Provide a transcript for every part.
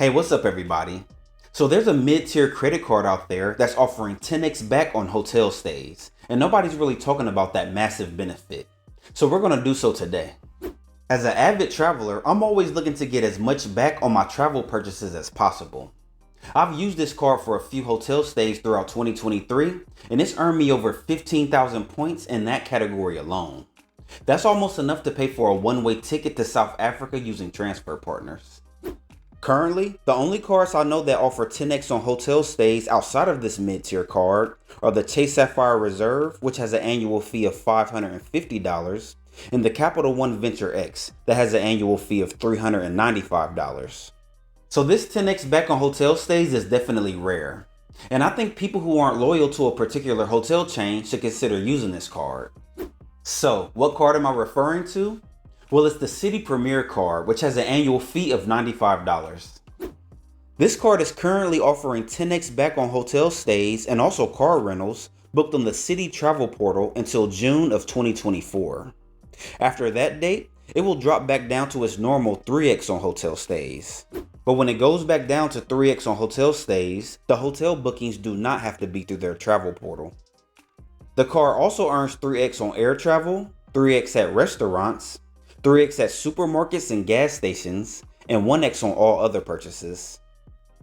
Hey, what's up everybody? So there's a mid-tier credit card out there that's offering 10x back on hotel stays, and nobody's really talking about that massive benefit. So we're gonna do so today. As an avid traveler, I'm always looking to get as much back on my travel purchases as possible. I've used this card for a few hotel stays throughout 2023, and it's earned me over 15,000 points in that category alone. That's almost enough to pay for a one-way ticket to South Africa using transfer partners. Currently, the only cards I know that offer 10x on hotel stays outside of this mid-tier card are the Chase Sapphire Reserve, which has an annual fee of $550, and the Capital One Venture X that has an annual fee of $395. So this 10x back on hotel stays is definitely rare, and I think people who aren't loyal to a particular hotel chain should consider using this card. So what card am I referring to? Well, it's the City Premier card, which has an annual fee of $95. This card is currently offering 10x back on hotel stays and also car rentals booked on the City Travel Portal until June of 2024. After that date, it will drop back down to its normal 3x on hotel stays. But when it goes back down to 3x on hotel stays, the hotel bookings do not have to be through their travel portal. The card also earns 3x on air travel, 3x at restaurants, 3x at supermarkets and gas stations, and 1x on all other purchases.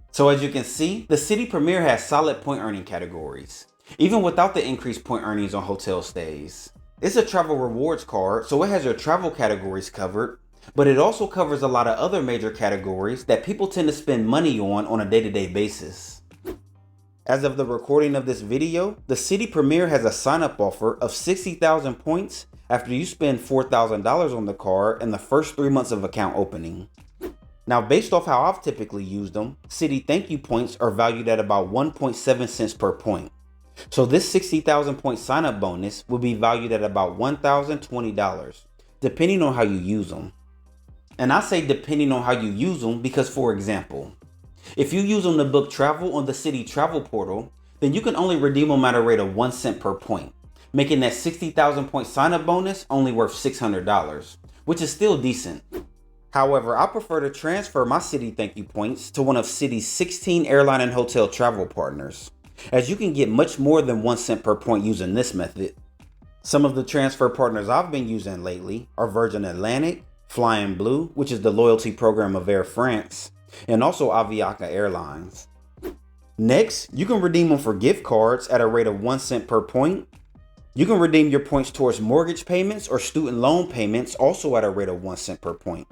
So as you can see, the City Premier has solid point earning categories, even without the increased point earnings on hotel stays. It's a travel rewards card, so it has your travel categories covered, but it also covers a lot of other major categories that people tend to spend money on a day-to-day basis. As of the recording of this video, the City Premier has a sign-up offer of 60,000 points after you spend $4,000 on the card in the first 3 months of account opening. Now, based off how I've typically used them, City Thank You points are valued at about 1.7 cents per point. So this 60,000 point sign-up bonus will be valued at about $1,020, depending on how you use them. And I say depending on how you use them because, for example, if you use them to book travel on the City Travel Portal, then you can only redeem them at a rate of 1 cent per point, making that 60,000 point sign-up bonus only worth $600, which is still decent. However, I prefer to transfer my City Thank You points to one of City's 16 airline and hotel travel partners, as you can get much more than 1 cent per point using this method. Some of the transfer partners I've been using lately are Virgin Atlantic, Flying Blue, which is the loyalty program of Air France, and also Avianca Airlines. Next, you can redeem them for gift cards at a rate of 1 cent per point. You can redeem your points towards mortgage payments or student loan payments also at a rate of 1 cent per point.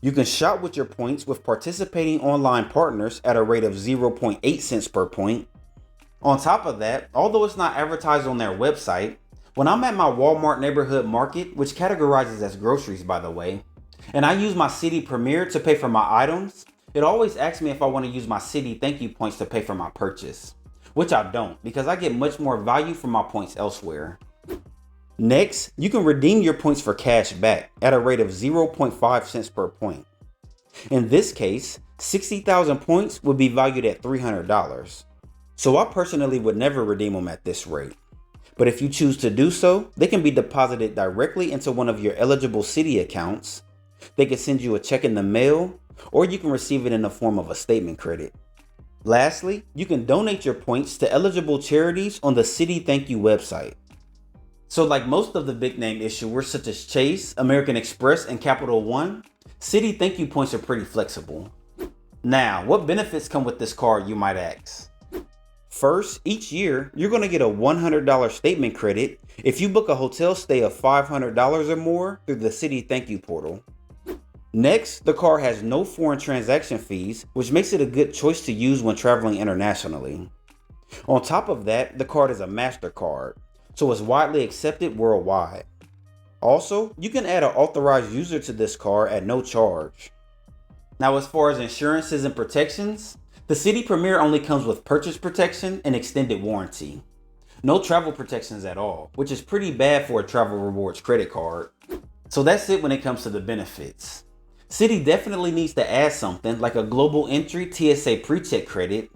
You can shop with your points with participating online partners at a rate of 0.8 cents per point. On top of that, although it's not advertised on their website, when I'm at my Walmart neighborhood market, which categorizes as groceries by the way, and I use my City Premier to pay for my items, it always asks me if I want to use my City Thank You points to pay for my purchase, which I don't because I get much more value from my points elsewhere. Next, you can redeem your points for cash back at a rate of 0.5 cents per point. In this case, 60,000 points would be valued at $300. So I personally would never redeem them at this rate. But if you choose to do so, they can be deposited directly into one of your eligible City accounts. They can send you a check in the mail, or you can receive it in the form of a statement credit. Lastly, you can donate your points to eligible charities on the City Thank You website. So like most of the big name issuers such as Chase, American Express, and Capital One, City Thank You points are pretty flexible. Now, what benefits come with this card, you might ask? First, each year, you're going to get a $100 statement credit if you book a hotel stay of $500 or more through the City Thank You portal. Next, the card has no foreign transaction fees, which makes it a good choice to use when traveling internationally. On top of that, the card is a MasterCard, so it's widely accepted worldwide. Also, you can add an authorized user to this card at no charge. Now, as far as insurances and protections, the City Premier only comes with purchase protection and extended warranty. No travel protections at all, which is pretty bad for a travel rewards credit card. So that's it when it comes to the benefits. City definitely needs to add something like a global entry TSA pre-check credit,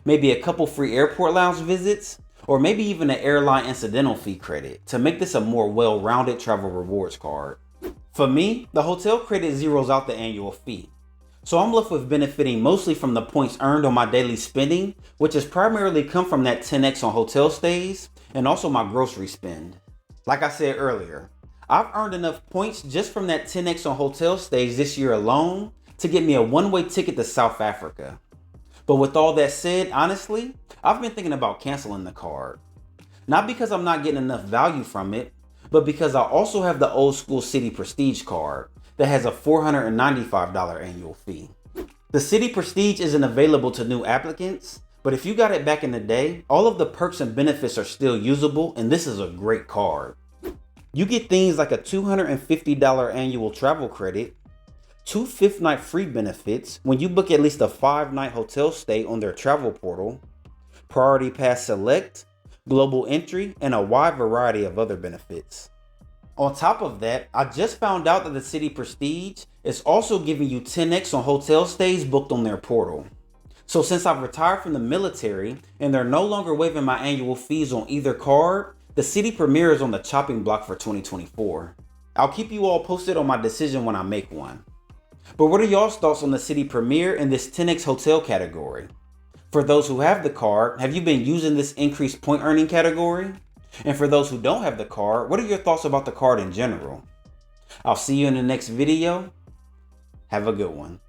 maybe a couple free airport lounge visits, or maybe even an airline incidental fee credit to make this a more well-rounded travel rewards card. For me, the hotel credit zeroes out the annual fee. So I'm left with benefiting mostly from the points earned on my daily spending, which has primarily come from that 10x on hotel stays and also my grocery spend. Like I said earlier, I've earned enough points just from that 10x on hotel stays this year alone to get me a one-way ticket to South Africa. But with all that said, honestly, I've been thinking about canceling the card. Not because I'm not getting enough value from it, but because I also have the old school City Prestige card that has a $495 annual fee. The City Prestige isn't available to new applicants, but if you got it back in the day, all of the perks and benefits are still usable, and this is a great card. You get things like a $250 annual travel credit, 2 fifth night free benefits when you book at least a 5-night hotel stay on their travel portal, Priority Pass Select, global entry, and a wide variety of other benefits. On top of that, I just found out that the City Prestige is also giving you 10x on hotel stays booked on their portal. So since I've retired from the military and they're no longer waiving my annual fees on either card, the City Premier is on the chopping block for 2024. I'll keep you all posted on my decision when I make one. But what are y'all's thoughts on the City Premier in this 10x hotel category? For those who have the card, have you been using this increased point earning category? And for those who don't have the card, what are your thoughts about the card in general? I'll see you in the next video. Have a good one.